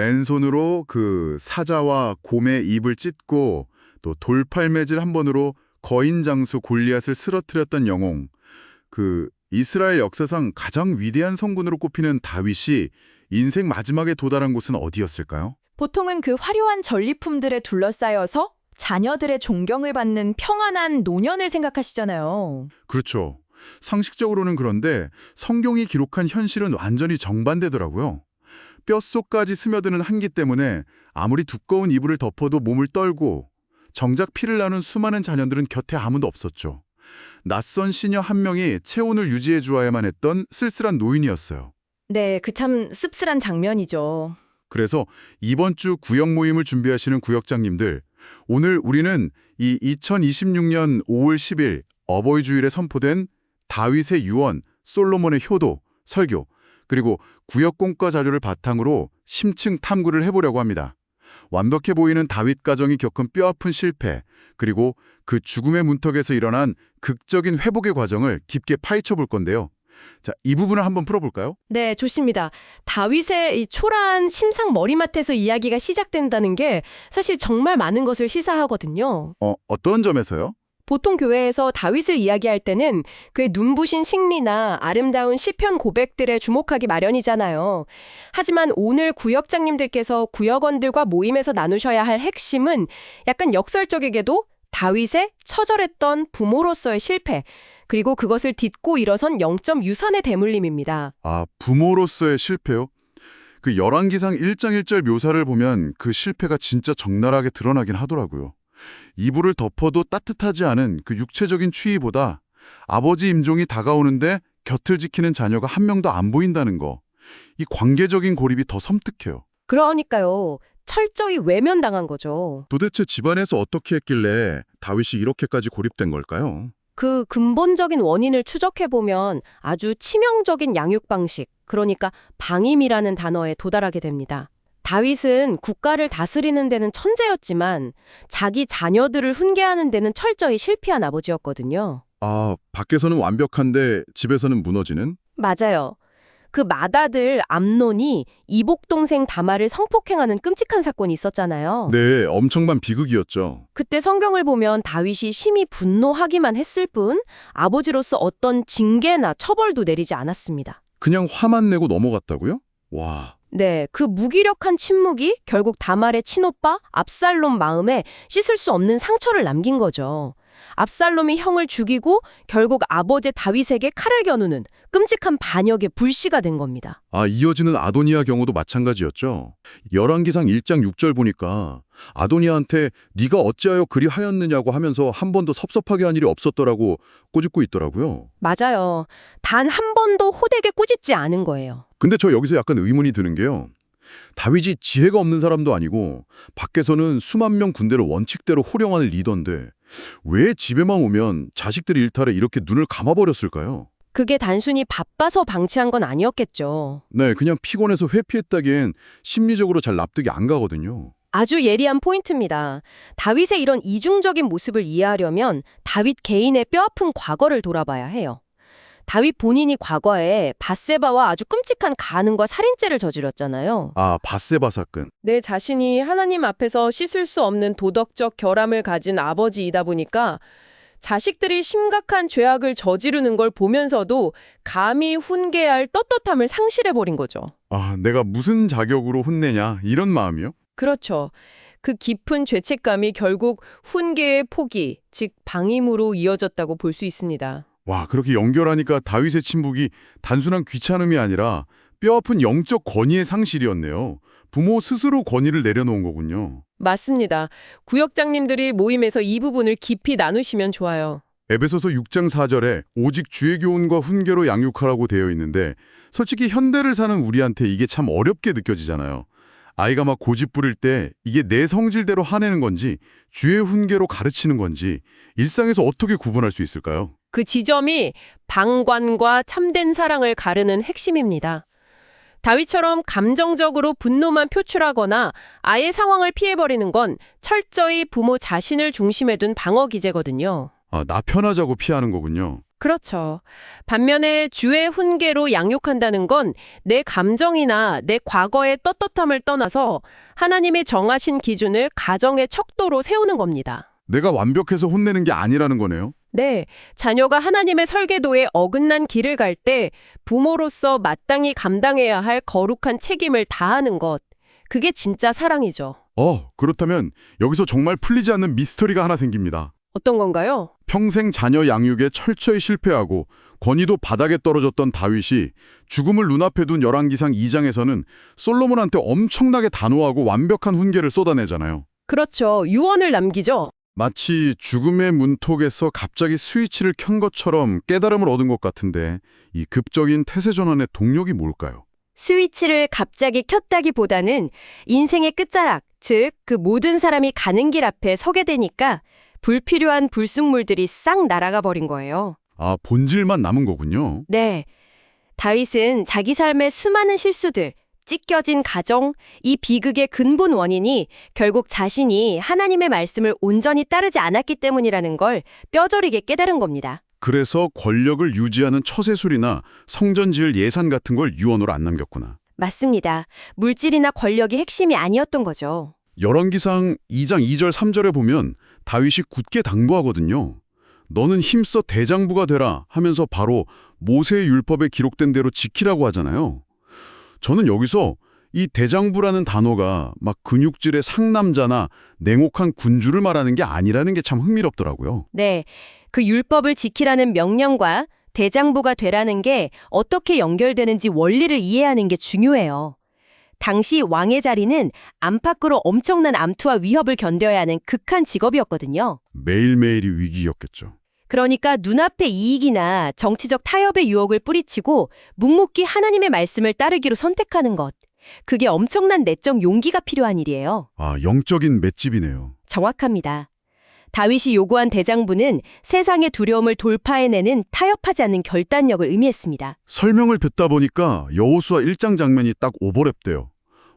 맨손으로 그 사자와 곰의 입을 찢고 또 돌팔매질 한 번으로 거인 장수 골리앗을 쓰러뜨렸던 영웅. 그 이스라엘 역사상 가장 위대한 성군으로 꼽히는 다윗이 인생 마지막에 도달한 곳은 어디였을까요? 보통은 그 화려한 전리품들에 둘러싸여서 자녀들의 존경을 받는 평안한 노년을 생각하시잖아요. 그렇죠. 상식적으로는 그런데 성경이 기록한 현실은 완전히 정반대더라고요. 뼛속까지 스며드는 한기 때문에 아무리 두꺼운 이불을 덮어도 몸을 떨고 정작 피를 나눈 수많은 자녀들은 곁에 아무도 없었죠. 낯선 시녀 한 명이 체온을 유지해 주어야만 했던 쓸쓸한 노인이었어요. 네, 그 참 씁쓸한 장면이죠. 그래서 이번 주 구역 모임을 준비하시는 구역장님들, 오늘 우리는 이 2026년 5월 10일 어버이 주일에 선포된 다윗의 유언, 솔로몬의 효도, 설교, 그리고 구역 공과 자료를 바탕으로 심층 탐구를 해보려고 합니다. 완벽해 보이는 다윗 가정이 겪은 뼈아픈 실패, 그리고 그 죽음의 문턱에서 일어난 극적인 회복의 과정을 깊게 파헤쳐 볼 건데요. 자, 이 부분을 한번 풀어볼까요? 네, 좋습니다. 다윗의 이 초라한 심상 머리맡에서 이야기가 시작된다는 게 사실 정말 많은 것을 시사하거든요. 어떤 점에서요? 보통 교회에서 다윗을 이야기할 때는 그의 눈부신 승리나 아름다운 시편 고백들에 주목하기 마련이잖아요. 하지만 오늘 구역장님들께서 구역원들과 모임에서 나누셔야 할 핵심은 약간 역설적이게도 다윗의 처절했던 부모로서의 실패, 그리고 그것을 딛고 일어선 영적 유산의 대물림입니다. 아, 부모로서의 실패요? 그 열왕기상 1장 1절 묘사를 보면 그 실패가 진짜 적나라하게 드러나긴 하더라고요. 이불을 덮어도 따뜻하지 않은 그 육체적인 추위보다 아버지 임종이 다가오는데 곁을 지키는 자녀가 한 명도 안 보인다는 거. 이 관계적인 고립이 더 섬뜩해요. 그러니까요. 철저히 외면당한 거죠. 도대체 집안에서 어떻게 했길래 다윗이 이렇게까지 고립된 걸까요? 그 근본적인 원인을 추적해보면 아주 치명적인 양육 방식, 그러니까 방임이라는 단어에 도달하게 됩니다. 다윗은 국가를 다스리는 데는 천재였지만 자기 자녀들을 훈계하는 데는 철저히 실패한 아버지였거든요. 아, 밖에서는 완벽한데 집에서는 무너지는? 맞아요. 그 맏아들 암논이 이복 동생 다말을 성폭행하는 끔찍한 사건이 있었잖아요. 네, 엄청난 비극이었죠. 그때 성경을 보면 다윗이 심히 분노하기만 했을 뿐 아버지로서 어떤 징계나 처벌도 내리지 않았습니다. 그냥 화만 내고 넘어갔다고요? 와. 네, 그 무기력한 침묵이 결국 다말의 친오빠 압살롬 마음에 씻을 수 없는 상처를 남긴 거죠. 압살롬이 형을 죽이고 결국 아버지 다윗에게 칼을 겨누는 끔찍한 반역의 불씨가 된 겁니다. 아, 이어지는 아도니아 경우도 마찬가지였죠. 열왕기상 1장 6절 보니까 아도니아한테 네가 어찌하여 그리 하였느냐고 하면서 한 번도 섭섭하게 한 일이 없었더라고 꼬집고 있더라고요. 맞아요. 단 한 번도 호되게 꾸짖지 않은 거예요. 근데 저 여기서 약간 의문이 드는 게요. 다윗이 지혜가 없는 사람도 아니고 밖에서는 수만 명 군대를 원칙대로 호령하는 리더인데 왜 집에만 오면 자식들 일탈에 이렇게 눈을 감아버렸을까요? 그게 단순히 바빠서 방치한 건 아니었겠죠. 네, 그냥 피곤해서 회피했다기엔 심리적으로 잘 납득이 안 가거든요. 아주 예리한 포인트입니다. 다윗의 이런 이중적인 모습을 이해하려면 다윗 개인의 뼈아픈 과거를 돌아봐야 해요. 다윗 본인이 과거에 밧세바와 아주 끔찍한 간음과 살인죄를 저질렀잖아요. 아, 밧세바 사건. 내 자신이 하나님 앞에서 씻을 수 없는 도덕적 결함을 가진 아버지이다 보니까 자식들이 심각한 죄악을 저지르는 걸 보면서도 감히 훈계할 떳떳함을 상실해버린 거죠. 아, 내가 무슨 자격으로 혼내냐 이런 마음이요? 그렇죠. 그 깊은 죄책감이 결국 훈계의 포기, 즉 방임으로 이어졌다고 볼 수 있습니다. 와, 그렇게 연결하니까 다윗의 침묵이 단순한 귀찮음이 아니라 뼈아픈 영적 권위의 상실이었네요. 부모 스스로 권위를 내려놓은 거군요. 맞습니다. 구역장님들이 모임에서 이 부분을 깊이 나누시면 좋아요. 에베소서 6장 4절에 오직 주의 교훈과 훈계로 양육하라고 되어 있는데 솔직히 현대를 사는 우리한테 이게 참 어렵게 느껴지잖아요. 아이가 막 고집 부릴 때 이게 내 성질대로 화내는 건지 주의 훈계로 가르치는 건지 일상에서 어떻게 구분할 수 있을까요? 그 지점이 방관과 참된 사랑을 가르는 핵심입니다. 다윗처럼 감정적으로 분노만 표출하거나 아예 상황을 피해버리는 건 철저히 부모 자신을 중심에 둔 방어 기제거든요. 아, 나 편하자고 피하는 거군요. 그렇죠. 반면에 주의 훈계로 양육한다는 건 내 감정이나 내 과거의 떳떳함을 떠나서 하나님의 정하신 기준을 가정의 척도로 세우는 겁니다. 내가 완벽해서 혼내는 게 아니라는 거네요. 네, 자녀가 하나님의 설계도에 어긋난 길을 갈 때 부모로서 마땅히 감당해야 할 거룩한 책임을 다하는 것, 그게 진짜 사랑이죠. 그렇다면 여기서 정말 풀리지 않는 미스터리가 하나 생깁니다. 어떤 건가요? 평생 자녀 양육에 철저히 실패하고 권위도 바닥에 떨어졌던 다윗이 죽음을 눈앞에 둔 열왕기상 2장에서는 솔로몬한테 엄청나게 단호하고 완벽한 훈계를 쏟아내잖아요. 그렇죠. 유언을 남기죠. 마치 죽음의 문턱에서 갑자기 스위치를 켠 것처럼 깨달음을 얻은 것 같은데 이 급적인 태세 전환의 동력이 뭘까요? 스위치를 갑자기 켰다기보다는 인생의 끝자락, 즉 그 모든 사람이 가는 길 앞에 서게 되니까 불필요한 불순물들이 싹 날아가 버린 거예요. 본질만 남은 거군요. 네. 다윗은 자기 삶의 수많은 실수들, 찢겨진 가정, 이 비극의 근본 원인이 결국 자신이 하나님의 말씀을 온전히 따르지 않았기 때문이라는 걸 뼈저리게 깨달은 겁니다. 그래서 권력을 유지하는 처세술이나 성전 지을 예산 같은 걸 유언으로 안 남겼구나. 맞습니다. 물질이나 권력이 핵심이 아니었던 거죠. 열왕기상 2장 2절 3절에 보면 다윗이 굳게 당부하거든요. 너는 힘써 대장부가 되라 하면서 바로 모세의 율법에 기록된 대로 지키라고 하잖아요. 저는 여기서 이 대장부라는 단어가 막 근육질의 상남자나 냉혹한 군주를 말하는 게 아니라는 게 참 흥미롭더라고요. 네. 그 율법을 지키라는 명령과 대장부가 되라는 게 어떻게 연결되는지 원리를 이해하는 게 중요해요. 당시 왕의 자리는 안팎으로 엄청난 암투와 위협을 견뎌야 하는 극한 직업이었거든요. 매일매일이 위기였겠죠. 그러니까 눈앞의 이익이나 정치적 타협의 유혹을 뿌리치고 묵묵히 하나님의 말씀을 따르기로 선택하는 것. 그게 엄청난 내적 용기가 필요한 일이에요. 영적인 맷집이네요. 정확합니다. 다윗이 요구한 대장부는 세상의 두려움을 돌파해내는 타협하지 않는 결단력을 의미했습니다. 설명을 듣다 보니까 여호수아 1장 장면이 딱 오버랩돼요.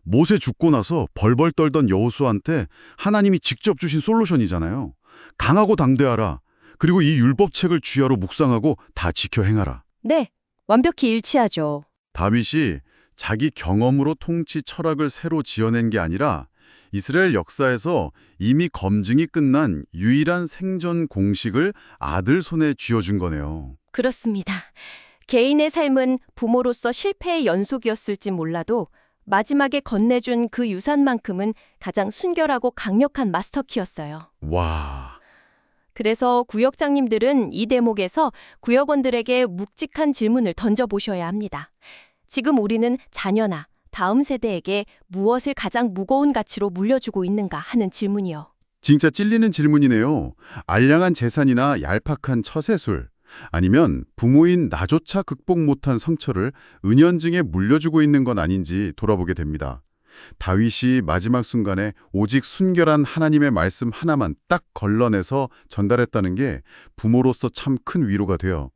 모세 죽고 나서 벌벌 떨던 여호수아한테 하나님이 직접 주신 솔루션이잖아요. 강하고 당대하라. 그리고 이 율법책을 주야로 묵상하고 다 지켜 행하라. 네, 완벽히 일치하죠. 다윗이 자기 경험으로 통치 철학을 새로 지어낸 게 아니라 이스라엘 역사에서 이미 검증이 끝난 유일한 생존 공식을 아들 손에 쥐어준 거네요. 그렇습니다. 개인의 삶은 부모로서 실패의 연속이었을지 몰라도 마지막에 건네준 그 유산만큼은 가장 순결하고 강력한 마스터키였어요. 와... 그래서 구역장님들은 이 대목에서 구역원들에게 묵직한 질문을 던져보셔야 합니다. 지금 우리는 자녀나 다음 세대에게 무엇을 가장 무거운 가치로 물려주고 있는가 하는 질문이요. 진짜 찔리는 질문이네요. 알량한 재산이나 얄팍한 처세술, 아니면 부모인 나조차 극복 못한 상처를 은연중에 물려주고 있는 건 아닌지 돌아보게 됩니다. 다윗이 마지막 순간에 오직 순결한 하나님의 말씀 하나만 딱 걸러내서 전달했다는 게 부모로서 참 큰 위로가 돼요.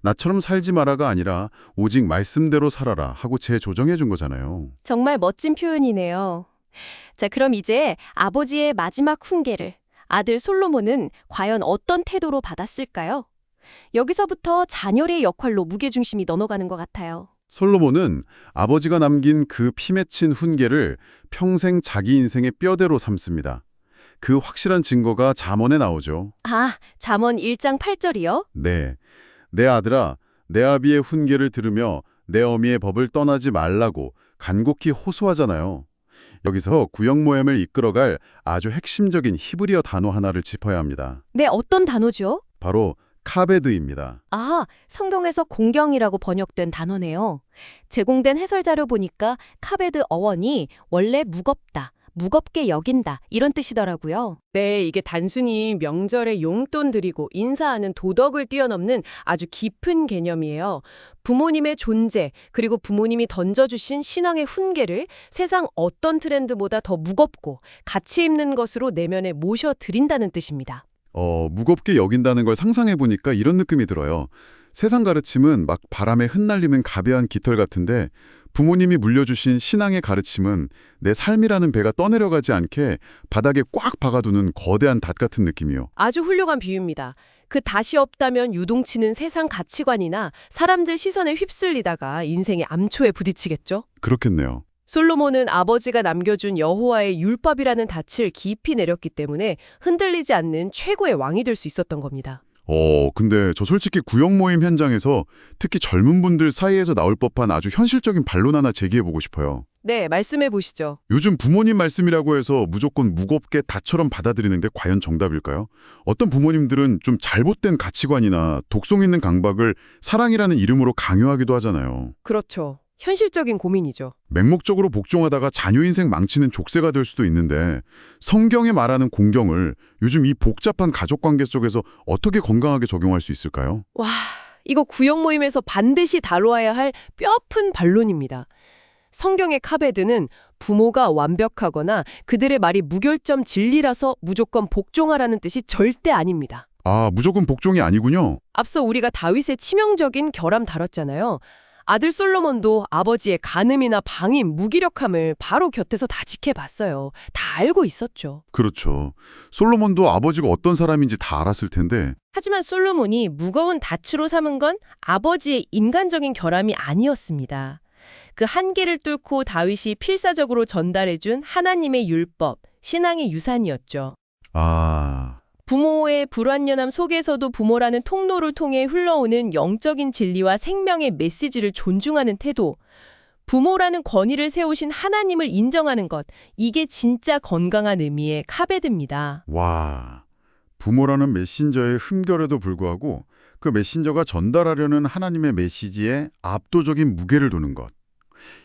나처럼 살지 마라가 아니라 오직 말씀대로 살아라 하고 재조정해 준 거잖아요. 정말 멋진 표현이네요. 자, 그럼 이제 아버지의 마지막 훈계를 아들 솔로몬은 과연 어떤 태도로 받았을까요? 여기서부터 자녀의 역할로 무게중심이 넘어가는 것 같아요. 솔로몬은 아버지가 남긴 그 피맺힌 훈계를 평생 자기 인생의 뼈대로 삼습니다. 그 확실한 증거가 잠언에 나오죠. 잠언 1장 8절이요? 네. 내 아들아, 내 아비의 훈계를 들으며 내 어미의 법을 떠나지 말라고 간곡히 호소하잖아요. 여기서 구역 모임을 이끌어갈 아주 핵심적인 히브리어 단어 하나를 짚어야 합니다. 네, 어떤 단어죠? 바로 카베드입니다. 성경에서 공경이라고 번역된 단어네요. 제공된 해설 자료 보니까 카베드 어원이 원래 무겁다, 무겁게 여긴다 이런 뜻이더라고요. 네, 이게 단순히 명절에 용돈 드리고 인사하는 도덕을 뛰어넘는 아주 깊은 개념이에요. 부모님의 존재, 그리고 부모님이 던져주신 신앙의 훈계를 세상 어떤 트렌드보다 더 무겁고 가치 있는 것으로 내면에 모셔드린다는 뜻입니다. 무겁게 여긴다는 걸 상상해보니까 이런 느낌이 들어요. 세상 가르침은 막 바람에 흩날리는 가벼운 깃털 같은데 부모님이 물려주신 신앙의 가르침은 내 삶이라는 배가 떠내려가지 않게 바닥에 꽉 박아두는 거대한 닷 같은 느낌이요. 아주 훌륭한 비유입니다. 그 닷이 없다면 유동치는 세상 가치관이나 사람들 시선에 휩쓸리다가 인생의 암초에 부딪히겠죠? 그렇겠네요. 솔로몬은 아버지가 남겨준 여호와의 율법이라는 닻을 깊이 내렸기 때문에 흔들리지 않는 최고의 왕이 될 수 있었던 겁니다. 근데 저 솔직히 구역 모임 현장에서 특히 젊은 분들 사이에서 나올 법한 아주 현실적인 반론 하나 제기해보고 싶어요. 네, 말씀해 보시죠. 요즘 부모님 말씀이라고 해서 무조건 무겁게 다처럼 받아들이는데 과연 정답일까요? 어떤 부모님들은 좀 잘못된 가치관이나 독성 있는 강박을 사랑이라는 이름으로 강요하기도 하잖아요. 그렇죠. 현실적인 고민이죠. 맹목적으로 복종하다가 자녀 인생 망치는 족쇄가 될 수도 있는데 성경에 말하는 공경을 요즘 이 복잡한 가족관계 속에서 어떻게 건강하게 적용할 수 있을까요? 와, 이거 구역 모임에서 반드시 다루어야 할 뼈아픈 반론입니다. 성경의 카베드는 부모가 완벽하거나 그들의 말이 무결점 진리라서 무조건 복종하라는 뜻이 절대 아닙니다. 아, 무조건 복종이 아니군요. 앞서 우리가 다윗의 치명적인 결함 다뤘잖아요. 아들 솔로몬도 아버지의 간음이나 방임, 무기력함을 바로 곁에서 다 지켜봤어요. 다 알고 있었죠. 그렇죠. 솔로몬도 아버지가 어떤 사람인지 다 알았을 텐데 하지만 솔로몬이 무거운 닻으로 삼은 건 아버지의 인간적인 결함이 아니었습니다. 그 한계를 뚫고 다윗이 필사적으로 전달해준 하나님의 율법, 신앙의 유산이었죠. 아... 부모의 불완전함 속에서도 부모라는 통로를 통해 흘러오는 영적인 진리와 생명의 메시지를 존중하는 태도, 부모라는 권위를 세우신 하나님을 인정하는 것, 이게 진짜 건강한 의미의 카베드입니다. 와... 부모라는 메신저의 흠결에도 불구하고 그 메신저가 전달하려는 하나님의 메시지에 압도적인 무게를 두는 것.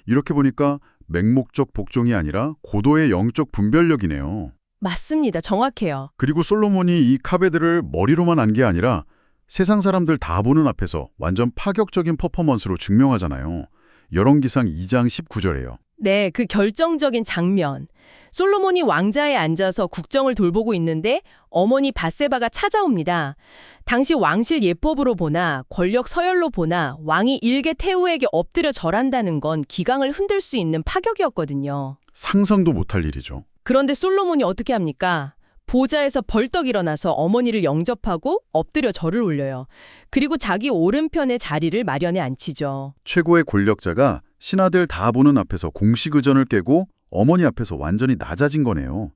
이렇게 보니까 맹목적 복종이 아니라 고도의 영적 분별력이네요. 맞습니다. 정확해요. 그리고 솔로몬이 이 카베드를 머리로만 안 게 아니라 세상 사람들 다 보는 앞에서 완전 파격적인 퍼포먼스로 증명하잖아요. 열왕기상 2장 19절에요. 네, 그 결정적인 장면. 솔로몬이 왕자에 앉아서 국정을 돌보고 있는데 어머니 밧세바가 찾아옵니다. 당시 왕실 예법으로 보나 권력 서열로 보나 왕이 일개 태후에게 엎드려 절한다는 건 기강을 흔들 수 있는 파격이었거든요. 상상도 못할 일이죠. 그런데 솔로몬이 어떻게 합니까? 보좌에서 벌떡 일어나서 어머니를 영접하고 엎드려 절을 올려요. 그리고 자기 오른편의 자리를 마련해 앉히죠. 최고의 권력자가 신하들 다 보는 앞에서 공식 의전을 깨고 어머니 앞에서 완전히 낮아진 거네요.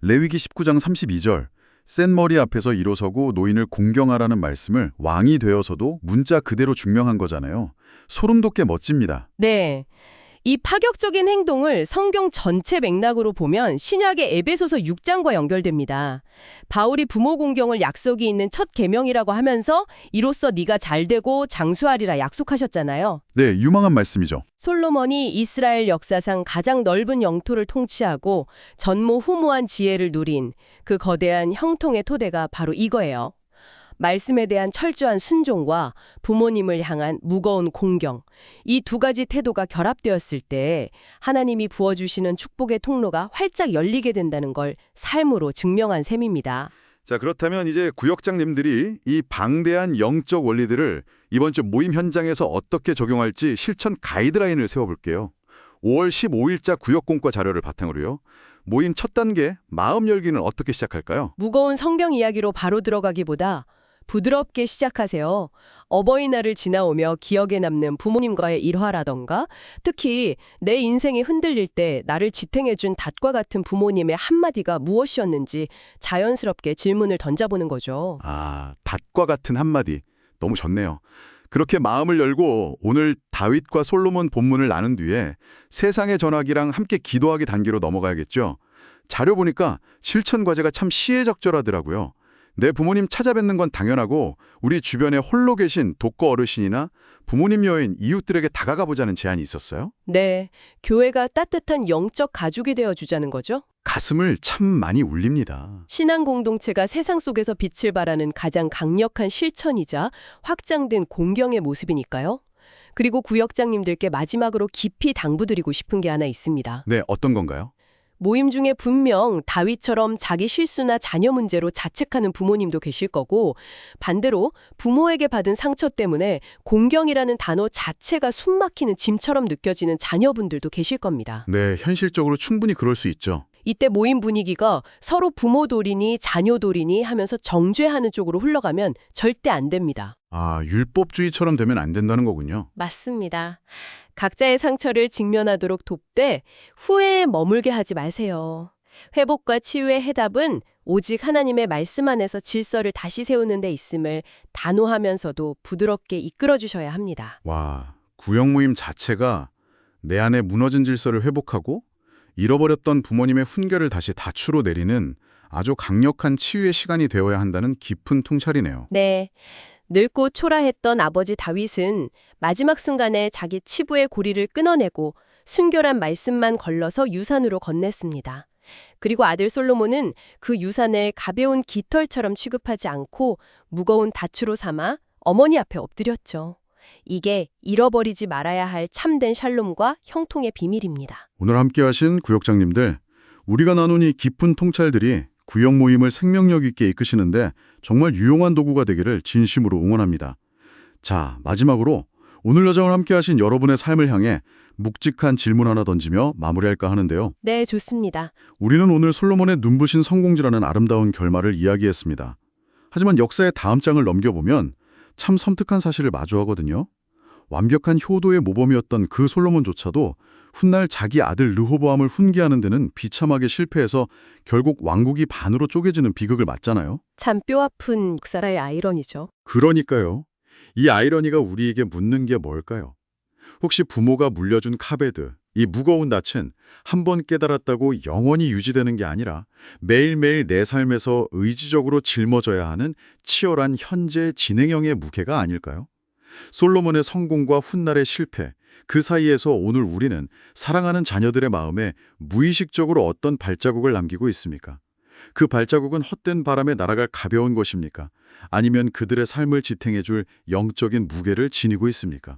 레위기 19장 32절, 센 머리 앞에서 일어서고 노인을 공경하라는 말씀을 왕이 되어서도 문자 그대로 증명한 거잖아요. 소름 돋게 멋집니다. 네. 이 파격적인 행동을 성경 전체 맥락으로 보면 신약의 에베소서 6장과 연결됩니다. 바울이 부모 공경을 약속이 있는 첫 계명이라고 하면서 이로써 네가 잘되고 장수하리라 약속하셨잖아요. 네, 유망한 말씀이죠. 솔로몬이 이스라엘 역사상 가장 넓은 영토를 통치하고 전무후무한 지혜를 누린 그 거대한 형통의 토대가 바로 이거예요. 말씀에 대한 철저한 순종과 부모님을 향한 무거운 공경, 이 두 가지 태도가 결합되었을 때 하나님이 부어주시는 축복의 통로가 활짝 열리게 된다는 걸 삶으로 증명한 셈입니다. 자, 그렇다면 이제 구역장님들이 이 방대한 영적 원리들을 이번 주 모임 현장에서 어떻게 적용할지 실천 가이드라인을 세워볼게요. 5월 15일자 구역공과 자료를 바탕으로요. 모임 첫 단계, 마음 열기는 어떻게 시작할까요? 무거운 성경 이야기로 바로 들어가기보다 부드럽게 시작하세요. 어버이날을 지나오며 기억에 남는 부모님과의 일화라던가 특히 내 인생이 흔들릴 때 나를 지탱해준 닷과 같은 부모님의 한마디가 무엇이었는지 자연스럽게 질문을 던져보는 거죠. 아, 닷과 같은 한마디. 너무 좋네요. 그렇게 마음을 열고 오늘 다윗과 솔로몬 본문을 나눈 뒤에 세상의 전화기랑 함께 기도하기 단계로 넘어가야겠죠. 자료 보니까 실천 과제가 참 시의적절하더라고요. 내 부모님 찾아뵙는 건 당연하고 우리 주변에 홀로 계신 독거 어르신이나 부모님 여인, 이웃들에게 다가가 보자는 제안이 있었어요. 네, 교회가 따뜻한 영적 가족이 되어주자는 거죠. 가슴을 참 많이 울립니다. 신앙 공동체가 세상 속에서 빛을 발하는 가장 강력한 실천이자 확장된 공경의 모습이니까요. 그리고 구역장님들께 마지막으로 깊이 당부드리고 싶은 게 하나 있습니다. 네, 어떤 건가요? 모임 중에 분명 다윗처럼 자기 실수나 자녀 문제로 자책하는 부모님도 계실 거고, 반대로 부모에게 받은 상처 때문에 공경이라는 단어 자체가 숨막히는 짐처럼 느껴지는 자녀분들도 계실 겁니다. 네, 현실적으로 충분히 그럴 수 있죠. 이때 모임 분위기가 서로 부모 돌이니 자녀 돌이니 하면서 정죄하는 쪽으로 흘러가면 절대 안 됩니다. 아, 율법주의처럼 되면 안 된다는 거군요. 맞습니다. 각자의 상처를 직면하도록 돕되 후회에 머물게 하지 마세요. 회복과 치유의 해답은 오직 하나님의 말씀 안에서 질서를 다시 세우는 데 있음을 단호하면서도 부드럽게 이끌어 주셔야 합니다. 와, 구역 모임 자체가 내 안에 무너진 질서를 회복하고 잃어버렸던 부모님의 훈계를 다시 다추로 내리는 아주 강력한 치유의 시간이 되어야 한다는 깊은 통찰이네요. 네. 늙고 초라했던 아버지 다윗은 마지막 순간에 자기 치부의 고리를 끊어내고 순결한 말씀만 걸러서 유산으로 건넸습니다. 그리고 아들 솔로몬은 그 유산을 가벼운 깃털처럼 취급하지 않고 무거운 다추로 삼아 어머니 앞에 엎드렸죠. 이게 잃어버리지 말아야 할 참된 샬롬과 형통의 비밀입니다. 오늘 함께하신 구역장님들, 우리가 나눈 이 깊은 통찰들이 구역 모임을 생명력 있게 이끄시는데 정말 유용한 도구가 되기를 진심으로 응원합니다. 자, 마지막으로 오늘 여정을 함께하신 여러분의 삶을 향해 묵직한 질문 하나 던지며 마무리할까 하는데요. 네, 좋습니다. 우리는 오늘 솔로몬의 눈부신 성공지라는 아름다운 결말을 이야기했습니다. 하지만 역사의 다음 장을 넘겨보면 참 섬뜩한 사실을 마주하거든요. 완벽한 효도의 모범이었던 그 솔로몬조차도 훗날 자기 아들 르호보암을 훈계하는 데는 비참하게 실패해서 결국 왕국이 반으로 쪼개지는 비극을 맞잖아요. 참 뼈아픈 역사의 아이러니죠. 그러니까요. 이 아이러니가 우리에게 묻는 게 뭘까요? 혹시 부모가 물려준 카베드, 이 무거운 낯은 한 번 깨달았다고 영원히 유지되는 게 아니라 매일매일 내 삶에서 의지적으로 짊어져야 하는 치열한 현재 진행형의 무게가 아닐까요? 솔로몬의 성공과 훗날의 실패, 그 사이에서 오늘 우리는 사랑하는 자녀들의 마음에 무의식적으로 어떤 발자국을 남기고 있습니까? 그 발자국은 헛된 바람에 날아갈 가벼운 것입니까? 아니면 그들의 삶을 지탱해줄 영적인 무게를 지니고 있습니까?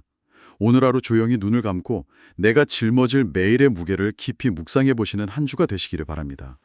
오늘 하루 조용히 눈을 감고 내가 짊어질 매일의 무게를 깊이 묵상해 보시는 한 주가 되시기를 바랍니다.